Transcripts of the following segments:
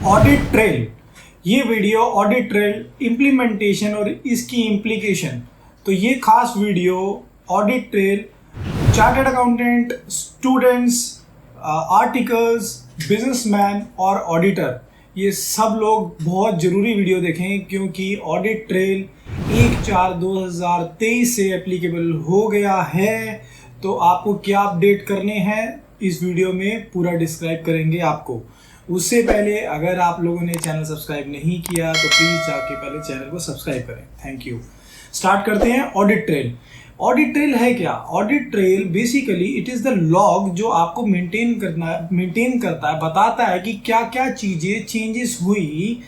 Audit trail. ये video audit trail implementation और इसकी इम्प्लीकेशन। तो ये खास video audit trail chartered accountant, students, articles, businessman और ऑडिटर, ये सब लोग बहुत ज़रूरी वीडियो देखें क्योंकि ऑडिट ट्रेल 1/4/2023 से एप्लीकेबल हो गया है। तो आपको क्या अपडेट करने हैं इस वीडियो में पूरा डिस्क्राइब करेंगे आपको। उससे पहले अगर आप लोगों ने चैनल सब्सक्राइब नहीं किया तो प्लीज़ जाके पहले चैनल को सब्सक्राइब करें। Thank you. स्टार्ट करते हैं। Audit trail. ऑडिट ट्रेल है क्या? Audit trail basically it is the log जो आपको मेंटेन करता है, बताता है कि क्या क्या चीज़ें चेंजेस हुई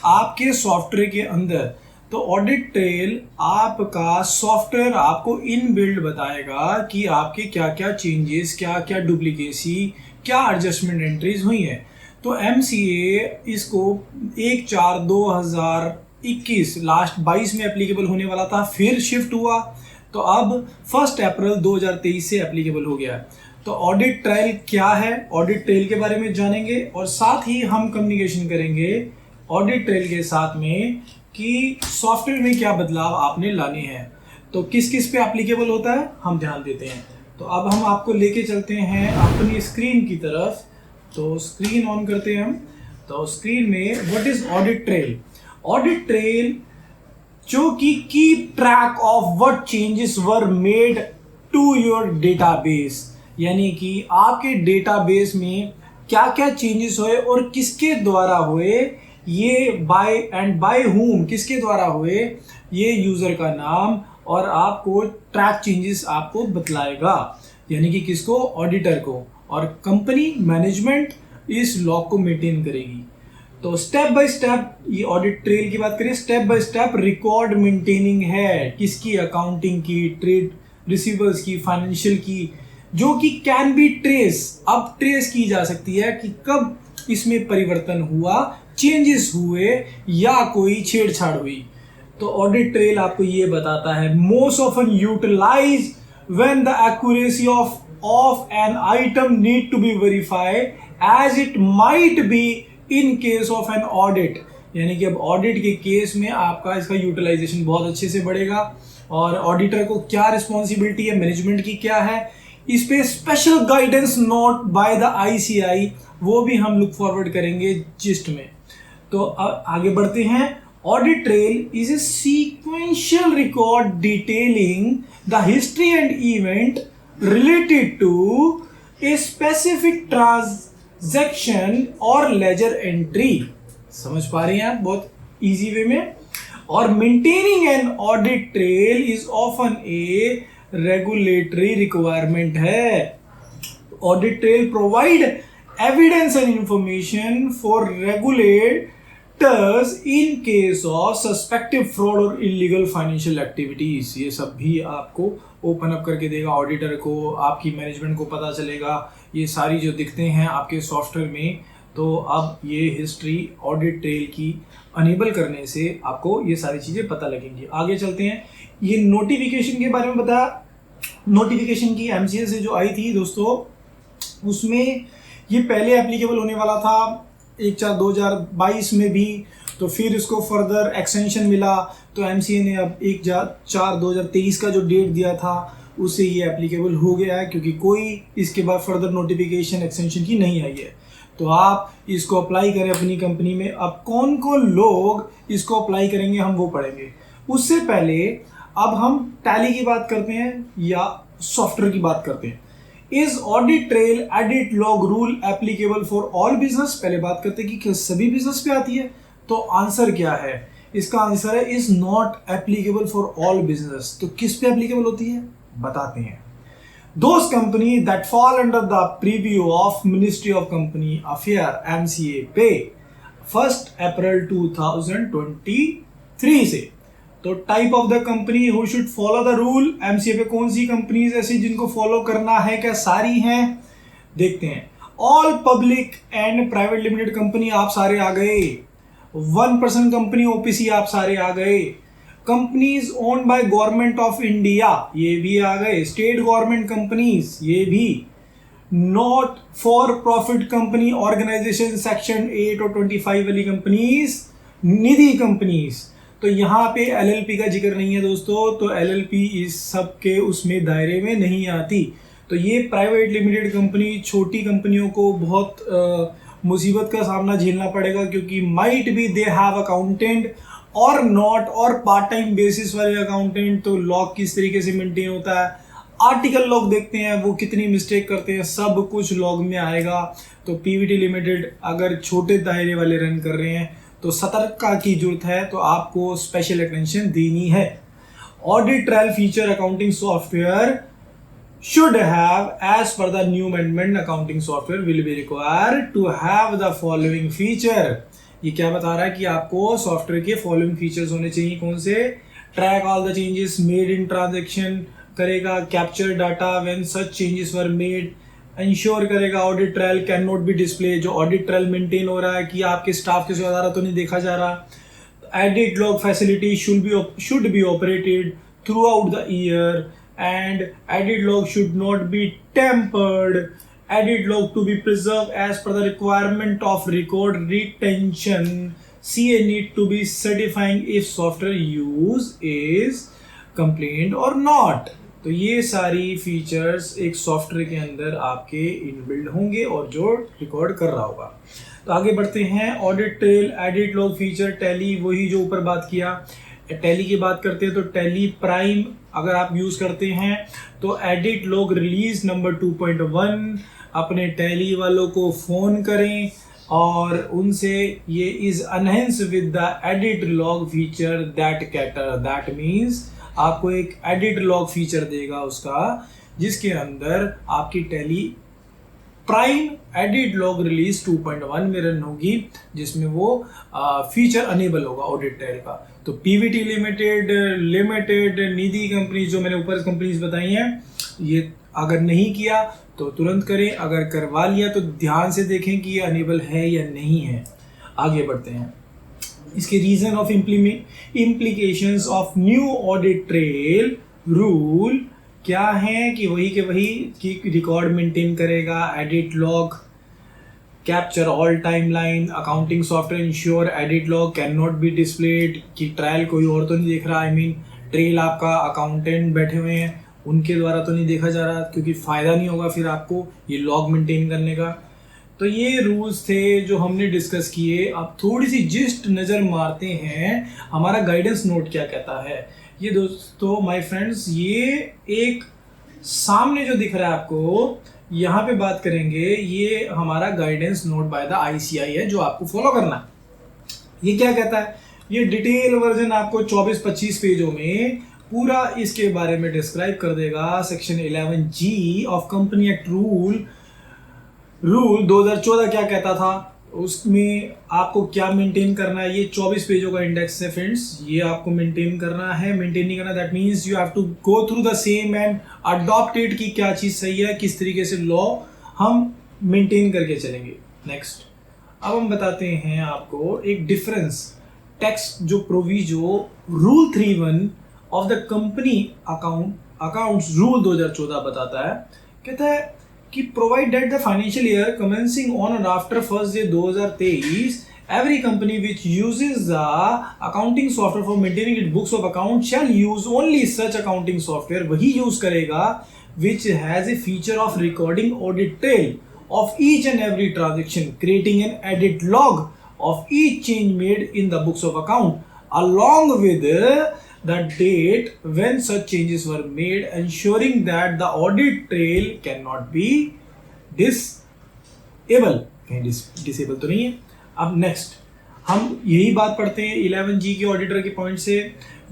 आपके सॉफ्टवेयर के अंदर। तो ऑडिट ट्रेल आपका सॉफ्टवेयर आपको इनबिल्ट बताएगा कि आपके क्या क्या चेंजेस, क्या क्या डुप्लीकेसी, क्या एडजस्टमेंट एंट्रीज हुई हैं। तो MCA इसको 1/4/2021 लास्ट 22 में एप्लीकेबल होने वाला था, फिर शिफ्ट हुआ तो अब 1 अप्रैल 2023 से एप्लीकेबल हो गया है। तो ऑडिट ट्रेल क्या है, ऑडिट ट्रेल के बारे में जानेंगे और साथ ही हम कम्युनिकेशन करेंगे ऑडिट ट्रेल के साथ में कि सॉफ्टवेयर में क्या बदलाव आपने लाने हैं। तो किस किस पे एप्लीकेबल होता है हम ध्यान देते हैं। तो अब हम आपको लेके चलते हैं अपनी स्क्रीन की तरफ। तो स्क्रीन ऑन करते हैं हम। तो स्क्रीन में what is audit trail? Audit trail जो कि keep track of what changes were made to your database, यानी कि आपके डेटाबेस में क्या क्या चेंजेस हुए और किसके द्वारा हुए, ये बाय whom, किसके द्वारा हुए, ये यूजर का नाम और आपको ट्रैक चेंजेस आपको बतलाएगा, यानी कि किसको? ऑडिटर को। और कंपनी मैनेजमेंट इस लॉग को मेंटेन करेगी। तो स्टेप बाय स्टेप ये ऑडिट ट्रेल की बात करें, step by step record maintaining है। किसकी? अकाउंटिंग की, ट्रेड रिसीवर्स की, फाइनेंशियल की, जो कि कैन बी ट्रेस, अब ट्रेस की जा सकती है कि कब इसमें परिवर्तन हुआ, चेंजेस हुए या कोई छेड़छाड़ हुई। तो ऑडिट ट्रेल आपको ये बताता है most often utilize when the accuracy of an item need to be verified as it might be in case of an audit, यानी कि अब ऑडिट के केस में आपका इसका यूटिलाइजेशन बहुत अच्छे से बढ़ेगा। और ऑडिटर को क्या रिस्पॉन्सिबिलिटी है, मैनेजमेंट की क्या है, इस पे special guidance note by the ICI, वो भी हम लुक फॉरवर्ड करेंगे जिस्ट में। तो आगे बढ़ते हैं। Audit trail is a sequential record detailing the history and event related to a specific transaction or ledger entry। समझ पा रहे हैं आप बहुत इजी वे में। और maintaining an audit trail is often a regulatory requirement है। Audit trail provide evidence and information for regulators in case of suspected fraud or illegal financial activities। ये सब भी आपको ओपन अप करके देगा ऑडिटर को, आपकी मैनेजमेंट को पता चलेगा ये सारी जो दिखते हैं आपके सॉफ्टवेयर में। तो अब ये हिस्ट्री ऑडिट ट्रेल की अनेबल करने से आपको ये सारी चीज़ें पता लगेंगी। आगे चलते हैं। ये नोटिफिकेशन के बारे में बताया। नोटिफिकेशन की MCA से जो आई थी दोस्तों, उसमें ये पहले एप्लीकेबल होने वाला था 1/4/2022 में भी, तो फिर इसको फर्दर एक्सटेंशन मिला। तो MCA ने अब 1/4/2023 का जो डेट दिया था उससे ये एप्लीकेबल हो गया है, क्योंकि कोई इसके बाद फर्दर नोटिफिकेशन एक्सटेंशन की नहीं आई है। तो आप इसको अप्लाई करें अपनी कंपनी में। अब कौन कौन लोग इसको अप्लाई करेंगे हम वो पढ़ेंगे। उससे पहले अब हम टैली की बात करते हैं या सॉफ्टवेयर की बात करते हैं। Is audit trail edit log rule applicable for all business? पहले बात करते हैं कि क्या सभी बिजनेस पे आती है। तो आंसर क्या है इसका? आंसर है is not applicable for all business. तो किस पे एप्लीकेबल होती है बताते हैं। Those company that fall under the preview of ministry of company affair MCA पे 1 अप्रैल 2023 से। तो type of the company who should follow the rule, MCA पे कौन सी कंपनीज ऐसी जिनको फॉलो करना है? क्या सारी हैं? देखते हैं। All public and private limited company आप सारे आ गए। 1% कंपनी OPC आप सारे आ गए। Companies owned by government of India ये भी आ गए। स्टेट गवर्नमेंट कंपनीज ये भी। Not for profit company organisation section 8 और 25 वाली कंपनीज, निधि कंपनीज। तो यहाँ पे एलएलपी का जिक्र नहीं है दोस्तों, तो एलएलपी इस सब के उसमें दायरे में नहीं आती। तो ये प्राइवेट लिमिटेड कंपनी, छोटी कंपनियों को बहुत मुसीबत का सामना झेलना पड़ेगा, क्योंकि might be they have accountant और नॉट, और पार्ट टाइम बेसिस वाले अकाउंटेंट। तो लॉग किस तरीके से मेंटेन होता है, आर्टिकल लॉग देखते हैं वो कितनी मिस्टेक करते हैं, सब कुछ लॉग में आएगा। तो पीवीटी लिमिटेड अगर छोटे दायरे वाले रन कर रहे हैं तो सतर्कता की जरूरत है, तो आपको स्पेशल अटेंशन देनी है। Audit trial feature accounting software should have, as per the new amendment, accounting software will be required to have the following feature। ये क्या बता रहा है कि आपको सॉफ्टवेयर के फॉलोइंग फीचर्स होने चाहिए। कौन से? Track all the changes made in transaction करेगा, capture data when such changes were made, ensure करेगा audit trial can not be display, जो ऑडिट ट्रायल मेंटेन हो रहा है कि आपके स्टाफ के द्वारा तो नहीं देखा जा रहा। Edit log facility should be operated through out the year, and edit log should not be tampered, edit log to be preserved as per the requirement of record retention, CA need to be certifying if software use is complained or not। तो ये सारी features एक software के अंदर आपके inbuilt होंगे और जो रिकॉर्ड कर रहा होगा। तो आगे बढ़ते हैं। Audit trail, edit log feature, tally, वही जो ऊपर बात किया। टैली की बात करते हैं तो टैली प्राइम अगर आप यूज करते हैं तो एडिट लॉग रिलीज नंबर 2.1 अपने टैली वालों को फोन करें और उनसे ये is enhance with the edit log feature that cater, that means आपको एक एडिट लॉग फीचर देगा उसका, जिसके अंदर आपकी tally prime edit log release 2.1 में रन होगी, जिसमें वो फीचर अनेबल होगा ऑडिट ट्रायल का। तो पीवीटी लिमिटेड, निधि कंपनी, जो मैंने ऊपर कंपनीज बताई हैं, ये अगर नहीं किया तो तुरंत करें, अगर करवा लिया तो ध्यान से देखें कि ये अनेबल है या नहीं है। आगे बढ़ते हैं। इसके reason of implications of new audit trail rule क्या है कि वही के वही कि रिकॉर्ड मेंटेन करेगा, edit log, capture all timeline, accounting software ensure edit log can not be displayed, कि ट्रायल कोई और तो नहीं देख रहा, आई मीन ट्रेल आपका अकाउंटेंट बैठे हुए हैं उनके द्वारा तो नहीं देखा जा रहा, क्योंकि फ़ायदा नहीं होगा फिर आपको ये लॉग मेंटेन करने का। तो ये रूल्स थे जो हमने डिस्कस किए। अब थोड़ी सी जिस्ट नज़र मारते हैं हमारा गाइडेंस नोट क्या कहता है। ये दोस्तों, माय फ्रेंड्स, ये एक सामने जो दिख रहा है आपको, यहाँ पे बात करेंगे, ये हमारा guidance note by the ICI है जो आपको फॉलो करना है। ये क्या कहता है? ये डिटेल वर्जन आपको 24-25 पेजों में पूरा इसके बारे में डिस्क्राइब कर देगा। Section 11G of company act rule 2014 क्या कहता था, उसमें आपको क्या मेंटेन करना है। ये 24 पेजों का इंडेक्स है फ्रेंड्स, ये आपको मेंटेन करना है। मेंटेन नहीं करना that means you have to go through the same and adopt it कि क्या चीज़ सही है, किस तरीके से लॉ हम मेंटेन करके चलेंगे। नेक्स्ट, अब हम बताते हैं आपको एक डिफरेंस। टेक्स्ट जो proviso rule 31 of the company accounts rule 2014 बताता है, कहता है कि provide that the financial year commencing on और after 1 July 2023 every company which uses the accounting software for maintaining its books of account shall use only such accounting software, वही use करेगा which has a feature of recording audit trail of each and every transaction, creating an edit log of each change made in the books of account along with the date when such changes were made, ensuring that the audit trail cannot be disable। कहीं disable तो नहीं है। अब next हम यही बात पढ़ते हैं 11G के ऑडिटर के पॉइंट से।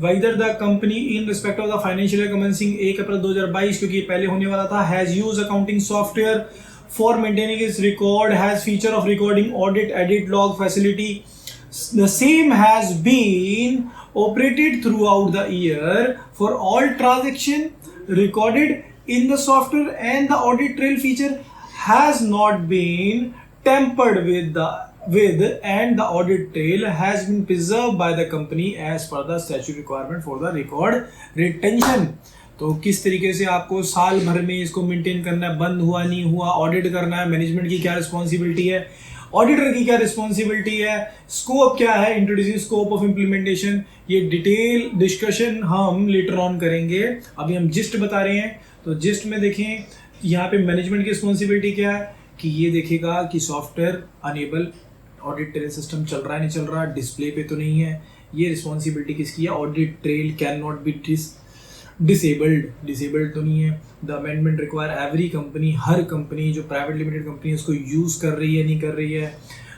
whether the company in respect of the financial year commencing 1 April 2022, क्योंकि ये पहले होने वाला था, has used accounting software for maintaining its record, has feature of recording audit edit log facility, the same has been operated throughout the year for all transaction recorded in the software, and the audit trail feature has not been tampered with and the audit trail has been preserved by the company as per the statute requirement for the record retention। तो किस तरीके से आपको साल भर में इसको maintain करना है, बंद हुआ नहीं हुआ, ऑडिट करना है, मैनेजमेंट की क्या रिस्पॉन्सिबिलिटी है, ऑडिटर की क्या रिस्पॉन्सिबिलिटी है, स्कोप क्या है, इंट्रोड्यूसिंग स्कोप ऑफ इम्प्लीमेंटेशन, ये डिटेल डिस्कशन हम लेटर ऑन करेंगे। अभी हम जिस्ट बता रहे हैं, तो जिस्ट में देखें यहाँ पे मैनेजमेंट की रिस्पॉन्सिबिलिटी क्या है कि ये देखेगा कि software enable audit trail system चल रहा है नहीं चल रहा, डिस्प्ले पे तो नहीं है। ये रिस्पॉन्सिबिलिटी किसकी है? Audit trail can not be disabled तो नहीं है। The amendment require every company, her company जो प्राइवेट लिमिटेड कंपनी है उसको यूज़ कर रही है नहीं कर रही है।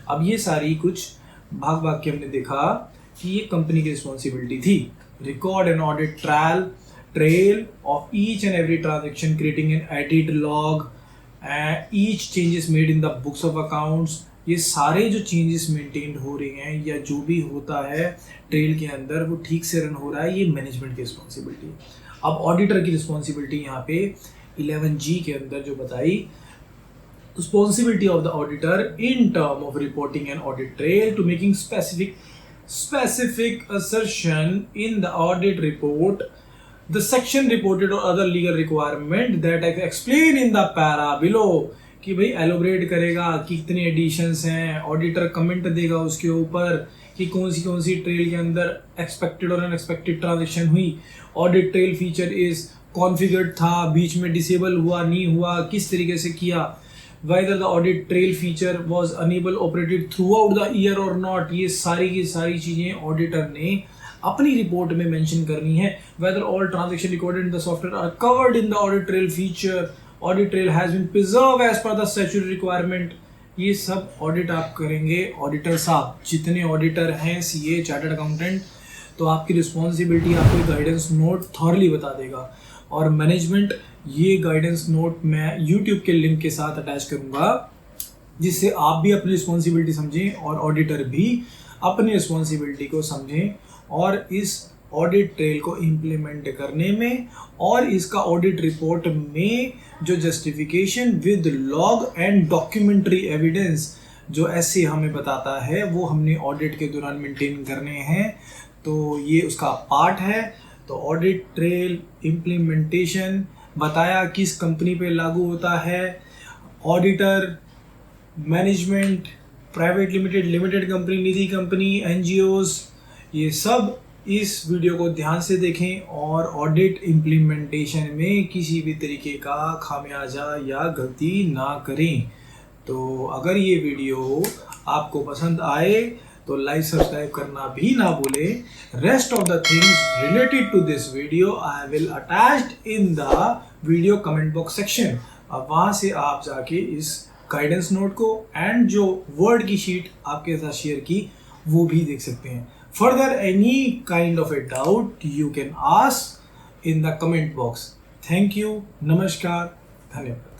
अब ये सारी कुछ भाग के हमने देखा कि ये कंपनी की रिस्पॉन्सिबिलिटी थी। Record N audit trail of each and every transaction, creating an edit log, each changes made in the books of accounts. ये सारे जो चेंजेस मेंटेन हो रहे हैं या जो भी होता है ट्रेल के अंदर वो ठीक से रन हो रहा है, ये मैनेजमेंट की रिस्पॉन्सिबिलिटी है। अब ऑडिटर की रिस्पॉन्सिबिलिटी यहाँ पे 11G के अंदर जो बताई, responsibility of the auditor in term of reporting an audit trail to making specific assertion in the audit report, the section reported or other legal requirement that I explain in the para below, कि भाई elaborate करेगा कि कितने editions हैं, auditor comment देगा उसके ऊपर कि कौन सी ट्रेल के अंदर एक्सपेक्टेड और अनएक्सपेक्टेड ट्रांजेक्शन हुई, audit trail feature is configured था, बीच में डिसेबल हुआ नहीं हुआ, किस तरीके से किया, whether the audit trail feature was unable operated throughout the year or not। ये सारी की सारी चीज़ें ऑडिटर ने अपनी रिपोर्ट में मेंशन करनी है। whether all transaction recorded in the software are covered in the audit trail feature, audit trail has been preserved as per the statutory requirement। ये सब ऑडिट आप करेंगे। ऑडिटर साहब जितने ऑडिटर हैं, सीए, चार्टर्ड अकाउंटेंट, तो आपकी रिस्पॉन्सिबिलिटी आपको गाइडेंस नोट थॉरली बता देगा। और मैनेजमेंट, ये गाइडेंस नोट मैं यूट्यूब के लिंक के साथ अटैच करूंगा, जिससे आप भी अपनी रिस्पॉन्सिबिलिटी समझें और ऑडिटर भी अपनी रिस्पॉन्सिबिलिटी को समझें और इस ऑडिट ट्रेल को इम्प्लीमेंट करने में और इसका ऑडिट रिपोर्ट में जो justification with log and documentary evidence जो ऐसे हमें बताता है वो हमने ऑडिट के दौरान मेंटेन करने हैं। तो ये उसका पार्ट है। तो ऑडिट ट्रेल इम्प्लीमेंटेशन बताया किस कंपनी पे लागू होता है, auditor, management, private limited, limited company, Nidhi company, NGOs, ये सब इस वीडियो को ध्यान से देखें और ऑडिट इम्प्लीमेंटेशन में किसी भी तरीके का खामियाजा या गलती ना करें। तो अगर ये वीडियो आपको पसंद आए तो लाइक सब्सक्राइब करना भी ना भूलें। Rest of the things related to this video I will attached in the video comment box section. अब वहाँ से आप जाके इस गाइडेंस नोट को एंड जो वर्ड की शीट आपके साथ शेयर की वो भी देख सकते हैं। Further any kind of a doubt you can ask in the comment box. Thank you, नमस्कार, धन्यवाद।